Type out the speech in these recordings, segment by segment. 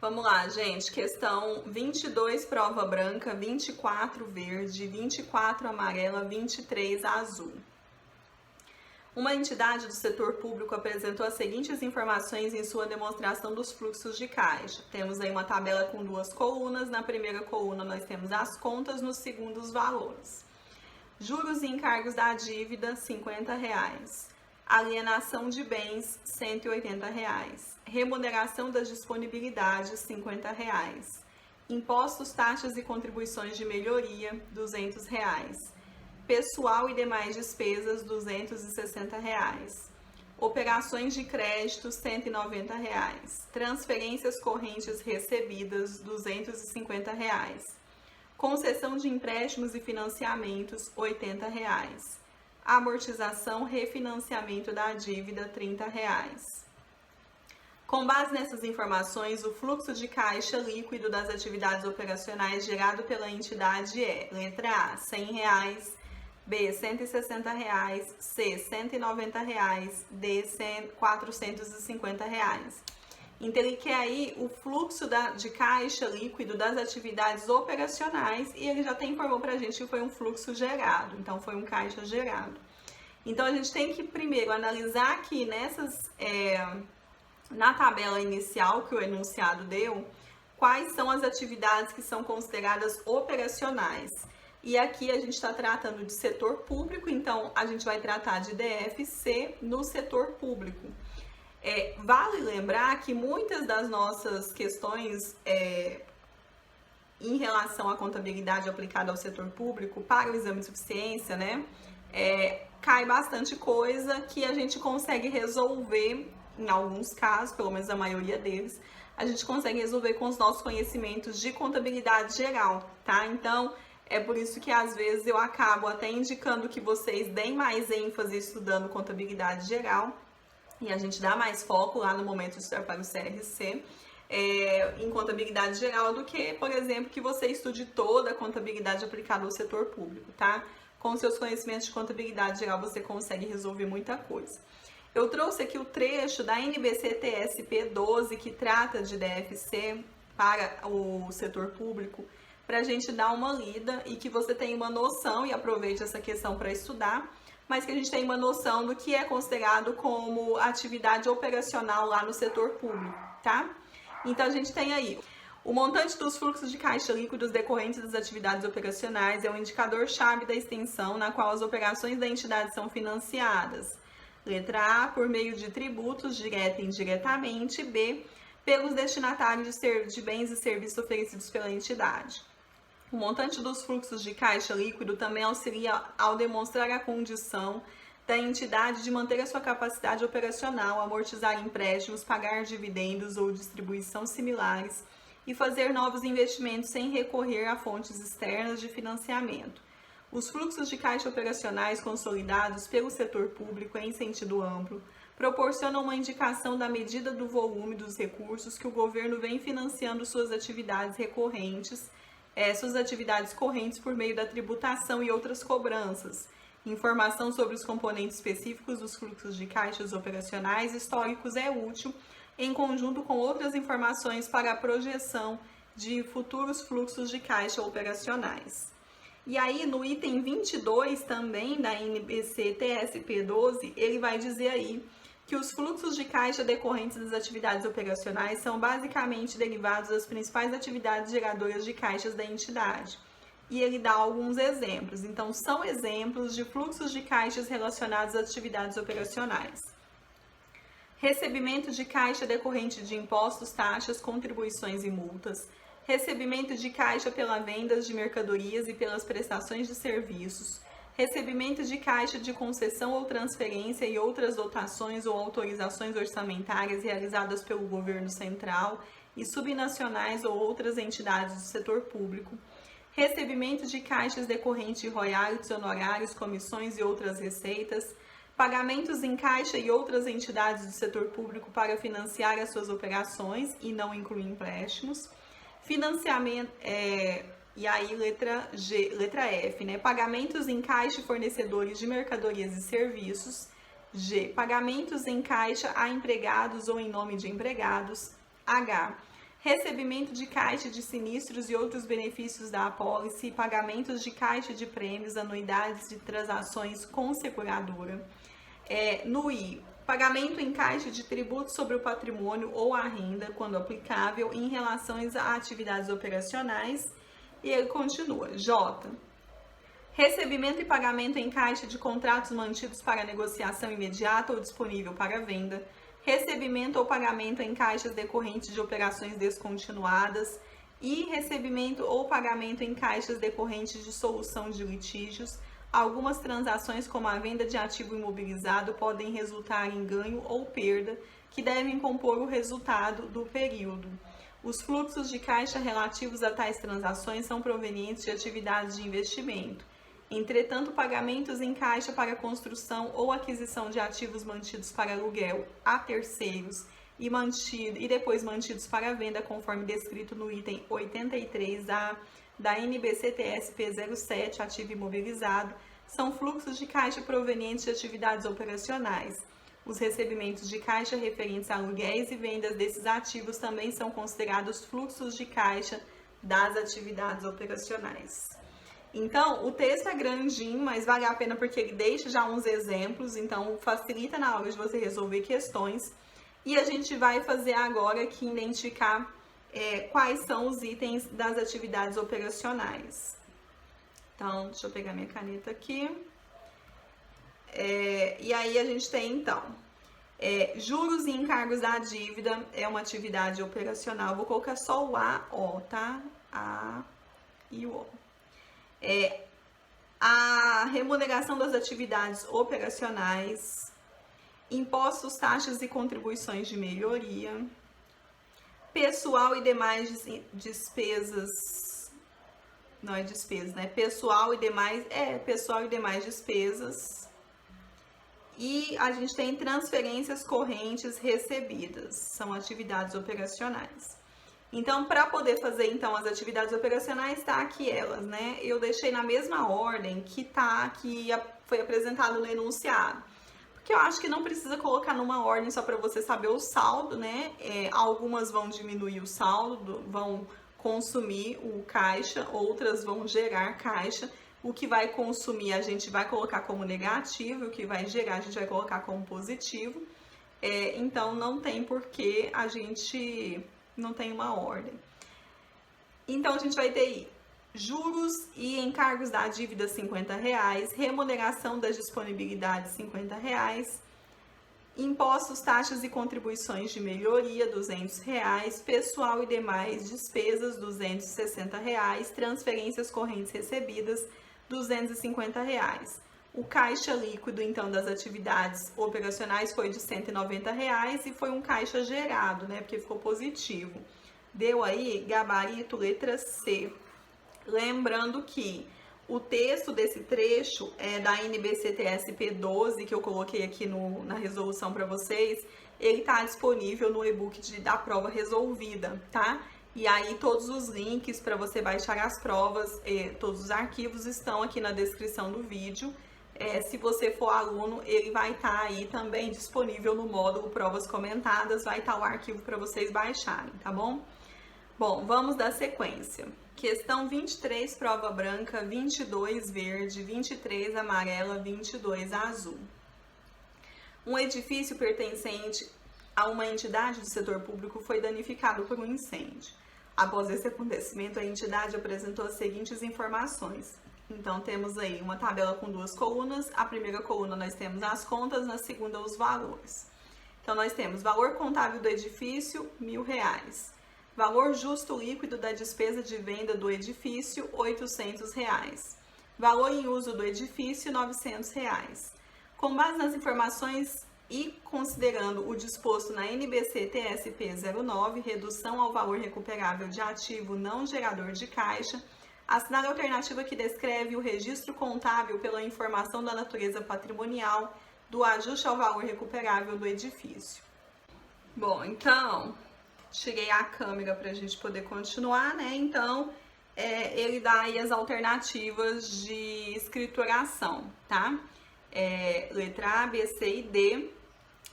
Vamos lá, gente. Questão 22, prova branca, 24 verde, 24 amarela, 23 azul. Uma entidade do setor público apresentou as seguintes informações em sua demonstração dos fluxos de caixa. Temos aí uma tabela com duas colunas. Na primeira coluna nós temos as contas, no segundo os valores. Juros e encargos da dívida, R$ 50. Alienação de bens, R$ 180. Remuneração das disponibilidades, R$ 50. Impostos, taxas e contribuições de melhoria, R$ 200. Pessoal e demais despesas, R$ 260. Operações de crédito, R$ 190. Transferências correntes recebidas, R$ 250. Concessão de empréstimos e financiamentos, R$ 80. Amortização, refinanciamento da dívida, R$ 30. Com base nessas informações, o fluxo de caixa líquido das atividades operacionais gerado pela entidade é: letra A, R$ 100, B, R$ 160, C, R$ 190, D, R$ 450. Então, ele quer aí o fluxo de caixa líquido das atividades operacionais e ele já até informou pra gente que foi um fluxo gerado, então foi um caixa gerado. Então, a gente tem que primeiro analisar aqui na tabela inicial que o enunciado deu, quais são as atividades que são consideradas operacionais. E aqui a gente está tratando de setor público, então a gente vai tratar de DFC no setor público. Vale lembrar que muitas das nossas questões em relação à contabilidade aplicada ao setor público para o exame de suficiência, né, cai bastante coisa que a gente consegue resolver, em alguns casos, pelo menos a maioria deles, a gente consegue resolver com os nossos conhecimentos de contabilidade geral, tá? Então, é por isso que às vezes eu acabo até indicando que vocês deem mais ênfase estudando contabilidade geral, e a gente dá mais foco lá no momento de estudar para o CRC em contabilidade geral do que, por exemplo, que você estude toda a contabilidade aplicada ao setor público, tá? Com seus conhecimentos de contabilidade geral você consegue resolver muita coisa. Eu trouxe aqui o trecho da NBC-TSP 12 que trata de DFC para o setor público para a gente dar uma lida e que você tenha uma noção e aproveite essa questão para estudar, mas que a gente tenha uma noção do que é considerado como atividade operacional lá no setor público, tá? Então, a gente tem aí o montante dos fluxos de caixa líquidos decorrentes das atividades operacionais é o indicador-chave da extensão na qual as operações da entidade são financiadas. Letra A, por meio de tributos, direta e indiretamente. B, pelos destinatários de bens e serviços oferecidos pela entidade. O montante dos fluxos de caixa líquido também auxilia ao demonstrar a condição da entidade de manter a sua capacidade operacional, amortizar empréstimos, pagar dividendos ou distribuição similares e fazer novos investimentos sem recorrer a fontes externas de financiamento. Os fluxos de caixa operacionais consolidados pelo setor público em sentido amplo proporcionam uma indicação da medida do volume dos recursos que o governo vem financiando suas atividades correntes por meio da tributação e outras cobranças. Informação sobre os componentes específicos dos fluxos de caixas operacionais históricos é útil, em conjunto com outras informações para a projeção de futuros fluxos de caixa operacionais. E aí, no item 22 também da NBC-TSP 12, ele vai dizer aí que os fluxos de caixa decorrentes das atividades operacionais são basicamente derivados das principais atividades geradoras de caixas da entidade. E ele dá alguns exemplos. Então, são exemplos de fluxos de caixas relacionados às atividades operacionais. Recebimento de caixa decorrente de impostos, taxas, contribuições e multas. Recebimento de caixa pela venda de mercadorias e pelas prestações de serviços. Recebimento de caixa de concessão ou transferência e outras dotações ou autorizações orçamentárias realizadas pelo governo central e subnacionais ou outras entidades do setor público. Recebimento de caixas decorrentes de royalties, honorários, comissões e outras receitas. Pagamentos em caixa e outras entidades do setor público para financiar as suas operações e não incluir empréstimos. Financiamento, e aí letra F, né? Pagamentos em caixa e fornecedores de mercadorias e serviços. G. Pagamentos em caixa a empregados ou em nome de empregados. H. recebimento de caixa de sinistros e outros benefícios da apólice, pagamentos de caixa de prêmios, anuidades de transações com seguradora. No I, pagamento em caixa de tributos sobre o patrimônio ou a renda, quando aplicável, em relação a atividades operacionais. E ele continua. J, recebimento e pagamento em caixa de contratos mantidos para negociação imediata ou disponível para venda, recebimento ou pagamento em caixas decorrentes de operações descontinuadas e recebimento ou pagamento em caixas decorrentes de solução de litígios. Algumas transações, como a venda de ativo imobilizado, podem resultar em ganho ou perda, que devem compor o resultado do período. Os fluxos de caixa relativos a tais transações são provenientes de atividades de investimento. Entretanto, pagamentos em caixa para construção ou aquisição de ativos mantidos para aluguel a terceiros e depois mantidos para venda, conforme descrito no item 83A da NBC-TSP 07, ativo imobilizado, são fluxos de caixa provenientes de atividades operacionais. Os recebimentos de caixa referentes a aluguéis e vendas desses ativos também são considerados fluxos de caixa das atividades operacionais. Então, o texto é grandinho, mas vale a pena porque ele deixa já uns exemplos, então facilita na hora de você resolver questões. E a gente vai fazer agora aqui identificar quais são os itens das atividades operacionais. Então, deixa eu pegar minha caneta aqui. E aí a gente tem, então, juros e encargos da dívida é uma atividade operacional. Vou colocar só o A, O, tá? A e o O. A remuneração das atividades operacionais, impostos, taxas e contribuições de melhoria, pessoal e demais despesas, não é despesas, né? Pessoal e demais despesas. E a gente tem transferências correntes recebidas, são atividades operacionais. Então, para poder fazer então as atividades operacionais, tá aqui elas, né? Eu deixei na mesma ordem que foi apresentado no enunciado. Porque eu acho que não precisa colocar numa ordem só para você saber o saldo, né? Algumas vão diminuir o saldo, vão consumir o caixa, outras vão gerar caixa. O que vai consumir a gente vai colocar como negativo, o que vai gerar a gente vai colocar como positivo. Então, não tem porquê a gente não tem uma ordem. Então, a gente vai ter aí juros e encargos da dívida R$50, remuneração das disponibilidades R$50, impostos, taxas e contribuições de melhoria R$200, pessoal e demais despesas R$260, transferências correntes recebidas R$250. O caixa líquido, então, das atividades operacionais foi de R$190 e foi um caixa gerado, né? Porque ficou positivo. Deu aí gabarito letra C. Lembrando que o texto desse trecho é da NBC-TSP 12, que eu coloquei aqui na resolução para vocês. Ele está disponível no e-book da prova resolvida, tá? E aí todos os links para você baixar as provas, todos os arquivos estão aqui na descrição do vídeo. Se você for aluno, ele vai estar aí também disponível no módulo Provas Comentadas, vai estar o arquivo para vocês baixarem, tá bom? Bom, vamos dar sequência. Questão 23, prova branca, 22 verde, 23 amarela, 22 azul. Um edifício pertencente a uma entidade do setor público foi danificado por um incêndio. Após esse acontecimento, a entidade apresentou as seguintes informações. Então, temos aí uma tabela com duas colunas. A primeira coluna nós temos as contas, na segunda os valores. Então, nós temos valor contábil do edifício, R$1.000. Valor justo líquido da despesa de venda do edifício, R$800. Valor em uso do edifício, R$900. Com base nas informações e considerando o disposto na NBC-TSP 09, redução ao valor recuperável de ativo não gerador de caixa, assinale a alternativa que descreve o registro contábil pela informação da natureza patrimonial do ajuste ao valor recuperável do edifício. Bom, então, tirei a câmera para a gente poder continuar, né? Então, ele dá aí as alternativas de escrituração, tá? Letra A, B, C e D.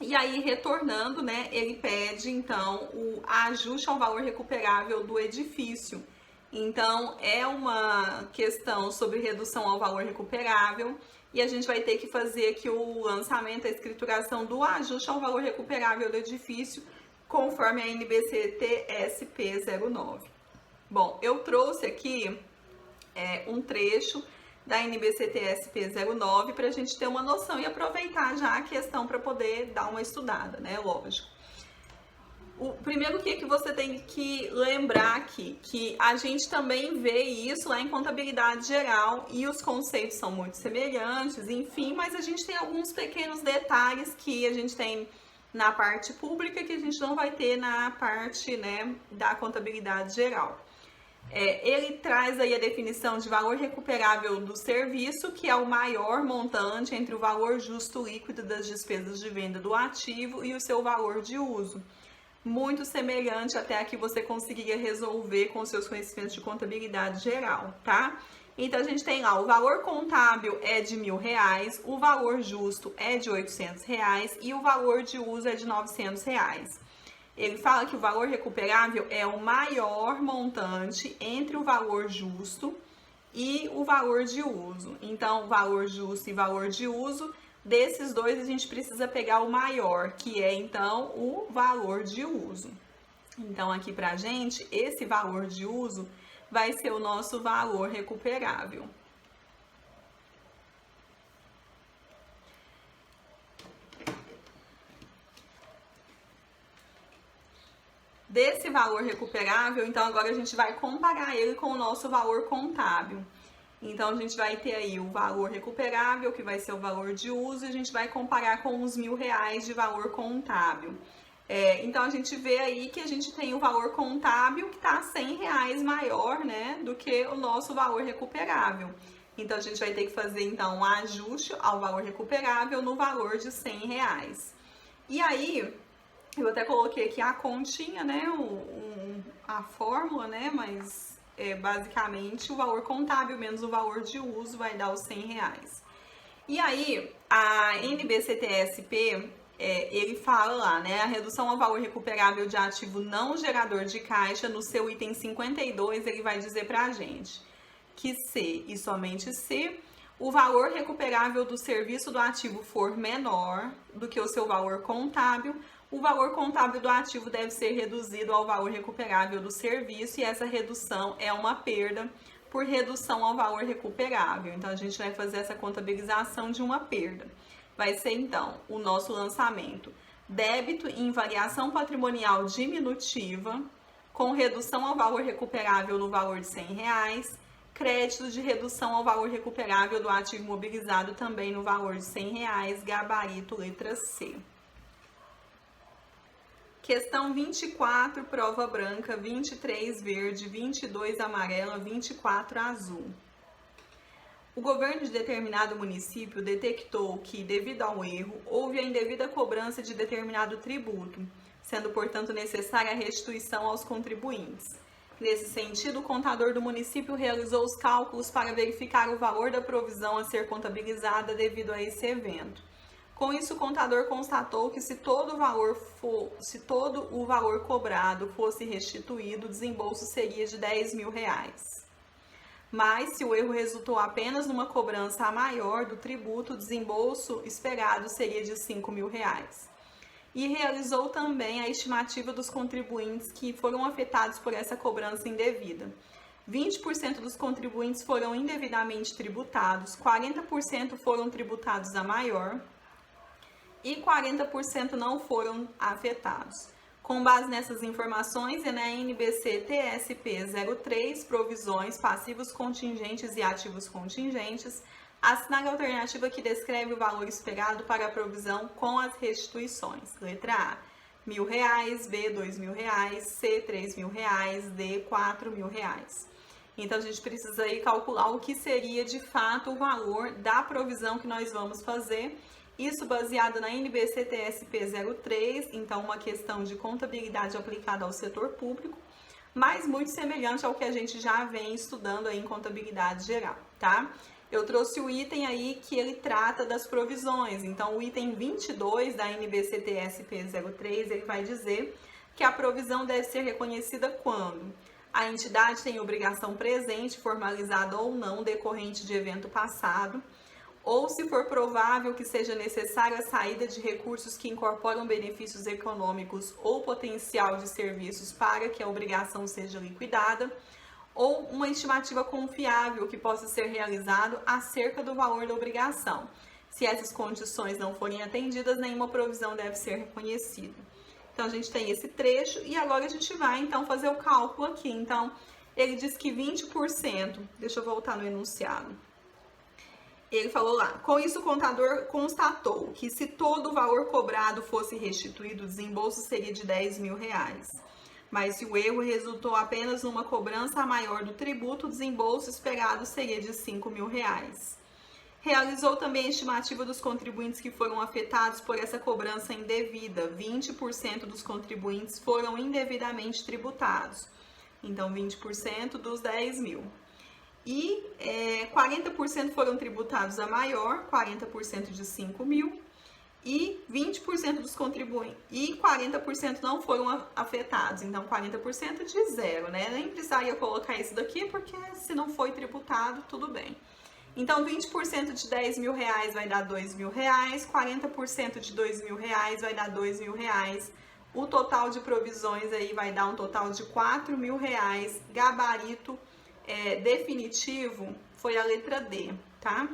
E aí, retornando, né, ele pede, então, o ajuste ao valor recuperável do edifício. Então, é uma questão sobre redução ao valor recuperável e a gente vai ter que fazer aqui o lançamento, a escrituração do ajuste ao valor recuperável do edifício, conforme a NBC TSP 09. Bom, eu trouxe aqui um trecho da NBC TSP 09 para a gente ter uma noção e aproveitar já a questão para poder dar uma estudada, né? Lógico. O primeiro que você tem que lembrar aqui, que a gente também vê isso lá em contabilidade geral e os conceitos são muito semelhantes, enfim, mas a gente tem alguns pequenos detalhes que a gente tem na parte pública que a gente não vai ter na parte, né, da contabilidade geral. Ele traz aí a definição de valor recuperável do serviço, que é o maior montante entre o valor justo líquido das despesas de venda do ativo e o seu valor de uso. Muito semelhante até a que você conseguiria resolver com seus conhecimentos de contabilidade geral, tá? Então, a gente tem lá, o valor contábil é de R$1.000, o valor justo é de R$800 e o valor de uso é de R$900. Ele fala que o valor recuperável é o maior montante entre o valor justo e o valor de uso. Então, valor justo e valor de uso, desses dois a gente precisa pegar o maior, que é então o valor de uso. Então, aqui pra gente, esse valor de uso vai ser o nosso valor recuperável. Desse valor recuperável, então agora a gente vai comparar ele com o nosso valor contábil. Então, a gente vai ter aí o valor recuperável, que vai ser o valor de uso, e a gente vai comparar com os R$1.000 de valor contábil. Então, a gente vê aí que a gente tem o valor contábil que está R$100 maior, né, do que o nosso valor recuperável. Então, a gente vai ter que fazer, então, um ajuste ao valor recuperável no valor de R$100. E aí, eu até coloquei aqui a continha, né, a fórmula, né, mas basicamente o valor contábil menos o valor de uso vai dar os R$100. E aí, a NBC-TSP, ele fala lá, né, a redução ao valor recuperável de ativo não gerador de caixa, no seu item 52, ele vai dizer pra gente que se e somente se o valor recuperável do serviço do ativo for menor do que o seu valor contábil, o valor contábil do ativo deve ser reduzido ao valor recuperável do serviço e essa redução é uma perda por redução ao valor recuperável. Então, a gente vai fazer essa contabilização de uma perda. Vai ser, então, o nosso lançamento: débito em variação patrimonial diminutiva, com redução ao valor recuperável no valor de R$100, crédito de redução ao valor recuperável do ativo mobilizado também no valor de R$100, gabarito letra C. Questão 24, prova branca, 23 verde, 22 amarela, 24 azul. O governo de determinado município detectou que, devido ao erro, houve a indevida cobrança de determinado tributo, sendo, portanto, necessária a restituição aos contribuintes. Nesse sentido, o contador do município realizou os cálculos para verificar o valor da provisão a ser contabilizada devido a esse evento. Com isso, o contador constatou que se todo o valor cobrado fosse restituído, o desembolso seria de R$10.000. Mas, se o erro resultou apenas numa cobrança maior do tributo, o desembolso esperado seria de R$5.000. E realizou também a estimativa dos contribuintes que foram afetados por essa cobrança indevida. 20% dos contribuintes foram indevidamente tributados, 40% foram tributados a maior e 40% não foram afetados. Com base nessas informações, e na NBC TSP 03, provisões, passivos contingentes e ativos contingentes, assinale a alternativa que descreve o valor esperado para a provisão com as restituições. Letra A, R$1.000, B, R$2.000, C, R$3.000, D, R$4.000. Então, a gente precisa aí calcular o que seria de fato o valor da provisão que nós vamos fazer. Isso baseado na NBC TSP 03, então uma questão de contabilidade aplicada ao setor público, mas muito semelhante ao que a gente já vem estudando aí em contabilidade geral, tá? eu trouxe o item aí que ele trata das provisões. Então, o item 22 da NBCTSP 03, ele vai dizer que a provisão deve ser reconhecida quando a entidade tem obrigação presente, formalizada ou não, decorrente de evento passado, ou se for provável que seja necessária a saída de recursos que incorporam benefícios econômicos ou potencial de serviços para que a obrigação seja liquidada, ou uma estimativa confiável que possa ser realizado acerca do valor da obrigação. Se essas condições não forem atendidas, nenhuma provisão deve ser reconhecida. Então, a gente tem esse trecho e agora a gente vai, então, fazer o cálculo aqui. Então, ele diz que 20%, deixa eu voltar no enunciado. Ele falou lá, com isso o contador constatou que se todo o valor cobrado fosse restituído, o desembolso seria de R$10.000. Mas se o erro resultou apenas numa cobrança maior do tributo, o desembolso esperado seria de R$5.000. Realizou também a estimativa dos contribuintes que foram afetados por essa cobrança indevida. 20% dos contribuintes foram indevidamente tributados. Então, 20% dos 10.000. E 40% foram tributados a maior, 40% de 5.000. E 20% dos contribuintes e 40% não foram afetados. Então, 40% de zero, né? Nem precisaria colocar isso daqui, porque se não foi tributado, tudo bem. Então, 20% de R$10.000 vai dar R$2.000, 40% de R$2.000 vai dar R$2.000. O total de provisões aí vai dar um total de R$4.000. Gabarito definitivo foi a letra D, tá?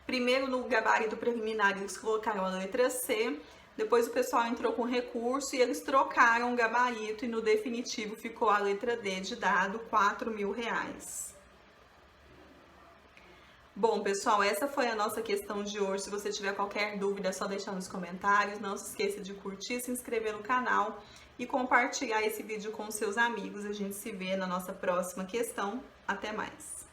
Primeiro, no gabarito preliminar, eles colocaram a letra C, depois o pessoal entrou com recurso e eles trocaram o gabarito e no definitivo ficou a letra D de dado, R$4.000. Bom, pessoal, essa foi a nossa questão de hoje. Se você tiver qualquer dúvida, é só deixar nos comentários. Não se esqueça de curtir, se inscrever no canal e compartilhar esse vídeo com seus amigos. A gente se vê na nossa próxima questão. Até mais!